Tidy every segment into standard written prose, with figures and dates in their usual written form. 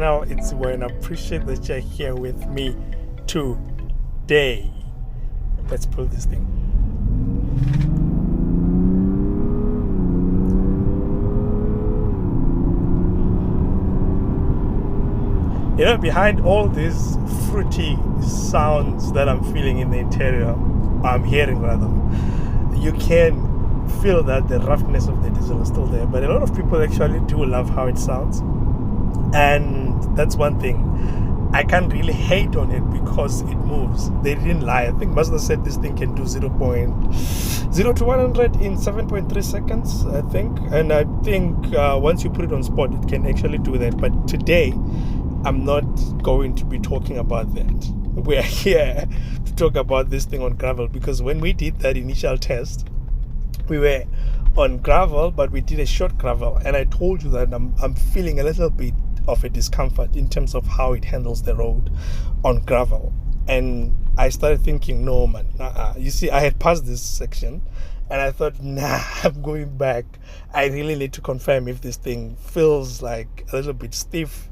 channel. It's when I appreciate that you're here with me today. Let's pull this thing. You know, behind all these fruity sounds that I'm feeling in the interior, I'm hearing rather, you can feel that the roughness of the diesel is still there. But a lot of people actually do love how it sounds. And that's one thing. I can't really hate on it because it moves. They didn't lie. I think Mazda said this thing can do 0.0 to 100 in 7.3 seconds, I think. And I think once you put it on sport, it can actually do that. But today, I'm not going to be talking about that. We're here to talk about this thing on gravel, because when we did that initial test, we were on gravel, but we did a short gravel, and I told you that I'm feeling a little bit of a discomfort in terms of how it handles the road on gravel. And I started thinking, no man, you see, I had passed this section and I thought, nah, I'm going back. I really need to confirm if this thing feels like a little bit stiff,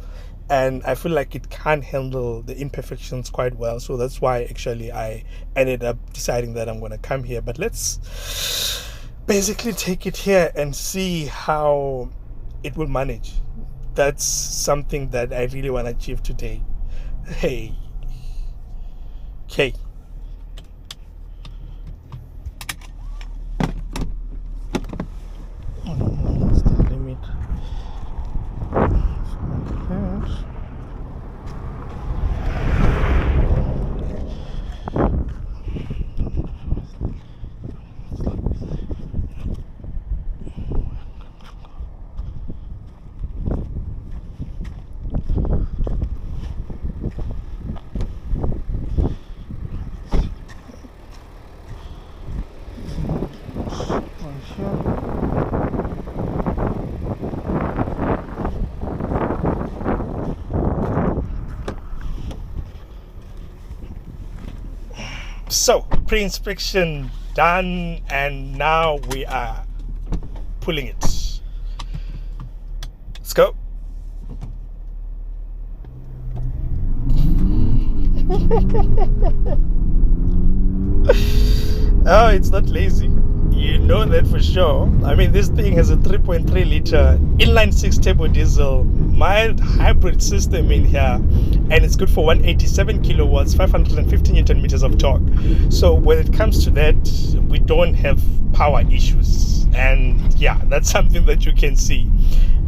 and I feel like it can't handle the imperfections quite well. So that's why actually I ended up deciding that I'm going to come here. But let's basically take it here and see how it will manage. That's something that I really want to achieve today. Hey. Okay. What's the limit? So, pre-inspection done, and now we are pulling it. Let's go. Oh, it's not lazy. You know that for sure. I mean, this thing has a 3.3 liter inline 6 turbo diesel mild hybrid system in here, and it's good for 187 kilowatts, 550 newton meters of torque. So when it comes to that, we don't have power issues, and yeah, that's something that you can see.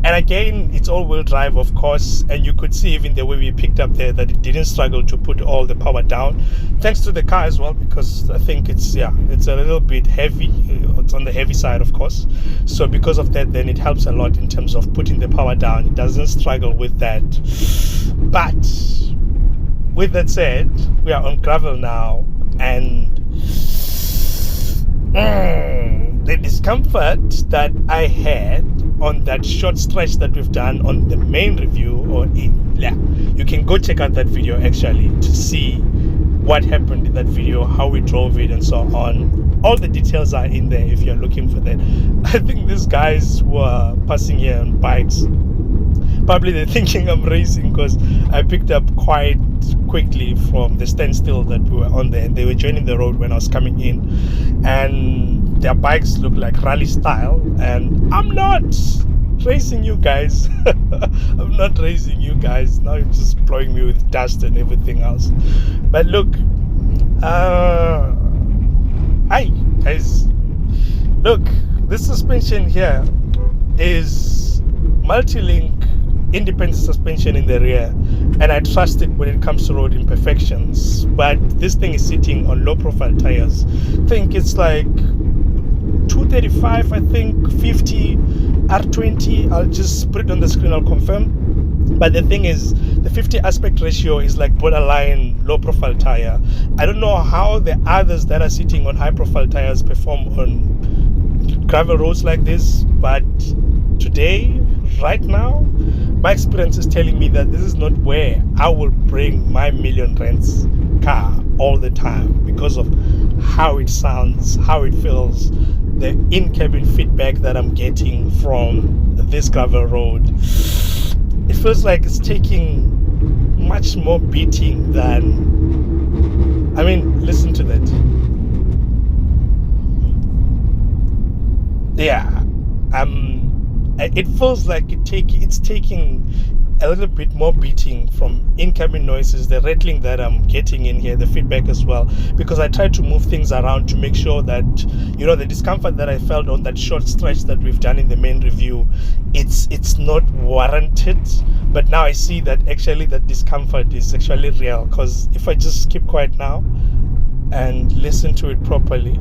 And again, it's all-wheel drive, of course, and you could see even the way we picked up there that it didn't struggle to put all the power down, thanks to the car as well, because I think it's a little bit heavy. It's on the heavy side, of course. So because of that, then it helps a lot in terms of putting the power down. It doesn't struggle with that. But with that said, we are on gravel now, and the discomfort that I had on that short stretch that we've done on the main review, you can go check out that video actually to see what happened in that video, how we drove it and so on. All the details are in there if you're looking for that. I think these guys were passing here on bikes. Probably they're thinking I'm racing, because I picked up quite quickly from the standstill that we were on there, and they were joining the road when I was coming in, and their bikes look like rally style, and I'm not racing you guys. I'm not racing you guys. Now you're just blowing me with dust and everything else. But look, hi guys, look, this suspension here is multi-link independent suspension in the rear, and I trust it when it comes to road imperfections. But this thing is sitting on low profile tires. I think it's like 235, I think 50 R20. I'll just put it on the screen, I'll confirm. But the thing is, the 50 aspect ratio is like borderline low profile tire. I don't know how the others that are sitting on high profile tires perform on gravel roads like this, but today, right now, my experience is telling me that this is not where I will bring my million rands car all the time, because of how it sounds, how it feels, the in-cabin feedback that I'm getting from this gravel road. it feels like it's taking much more beating than, I mean, listen to that. Yeah, it feels like it's taking a little bit more beating from incoming noises, the rattling that I'm getting in here, the feedback as well, because I tried to move things around to make sure that, you know, the discomfort that I felt on that short stretch that we've done in the main review, it's not warranted. But now I see that actually that discomfort is actually real, because if I just keep quiet now and listen to it properly,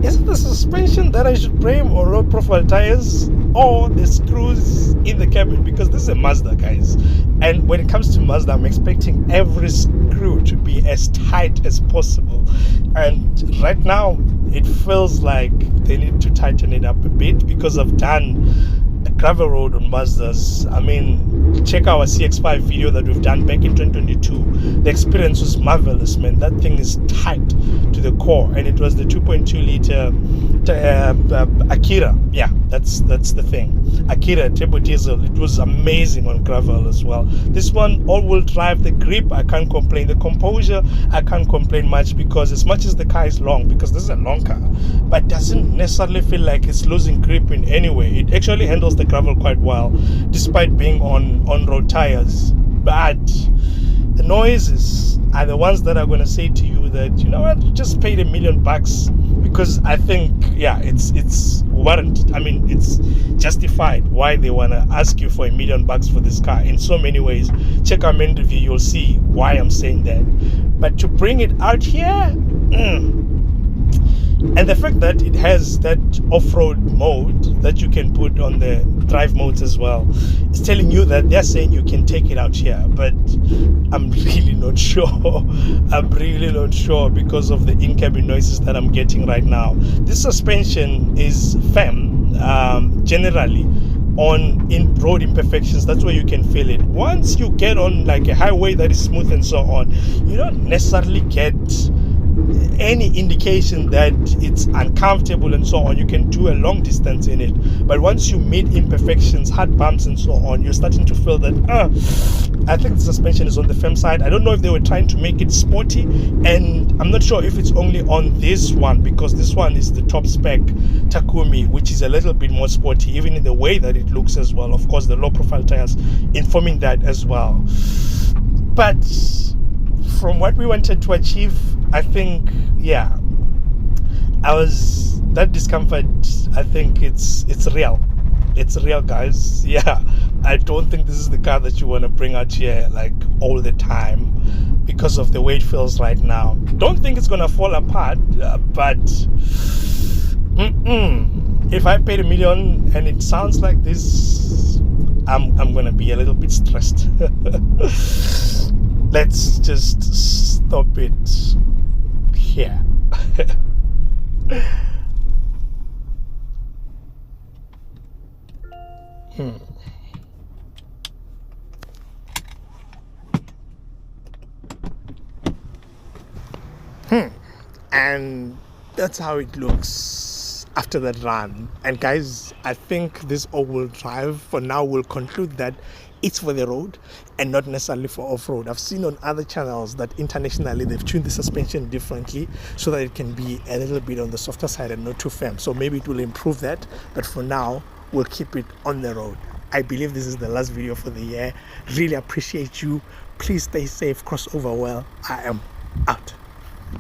is it the suspension that I should blame, or low profile tires, or the screws in the cabin? Because this is a Mazda, guys, and when it comes to Mazda, I'm expecting every screw to be as tight as possible, and right now it feels like they need to tighten it up a bit, because I've done a gravel road on Mazdas. I mean, check our CX5 video that we've done back in 2022. The experience was marvelous, man. That thing is tight to the core, and it was the 2.2 liter Akira. Yeah, that's the thing. Akira turbo diesel. It was amazing on gravel as well. This one, all-wheel drive. The grip, I can't complain. The composure, I can't complain much, because as much as the car is long, because this is a long car, but doesn't necessarily feel like it's losing grip in any way. It actually handles the gravel quite well, despite being on road tires. But the noises are the ones that are going to say to you that, you know what, you just paid $1 million, because I think, yeah, it's warranted. I mean, it's justified why they want to ask you for $1 million for this car in so many ways. Check our main review, you'll see why I'm saying that. But to bring it out here, and the fact that it has that off-road mode that you can put on the drive modes as well, is telling you that they're saying you can take it out here. But I'm really not sure. I'm really not sure, because of the in-cabin noises that I'm getting right now. This suspension is firm, generally on in road imperfections. That's where you can feel it. Once you get on like a highway that is smooth and so on, you don't necessarily get any indication that it's uncomfortable and so on. You can do a long distance in it, but once you meet imperfections, hard bumps and so on, you're starting to feel that I think the suspension is on the firm side. I don't know if they were trying to make it sporty, and I'm not sure if it's only on this one, because this one is the top spec Takumi, which is a little bit more sporty, even in the way that it looks as well. Of course, the low profile tires informing that as well. But from what we wanted to achieve, I think, yeah, that discomfort, I think it's real. It's real, guys. Yeah, I don't think this is the car that you want to bring out here like all the time, because of the way it feels right now. Don't think it's gonna fall apart, but if I paid $1 million and it sounds like this, I'm gonna be a little bit stressed. Let's just stop it here. And that's how it looks after that run. And guys, I think this all-wheel drive for now will conclude that it's for the road and not necessarily for off-road. I've seen on other channels that internationally they've tuned the suspension differently so that it can be a little bit on the softer side and not too firm. So maybe it will improve that, but for now we'll keep it on the road. I believe this is the last video for the year. Really appreciate you. Please stay safe, cross over well. I am out.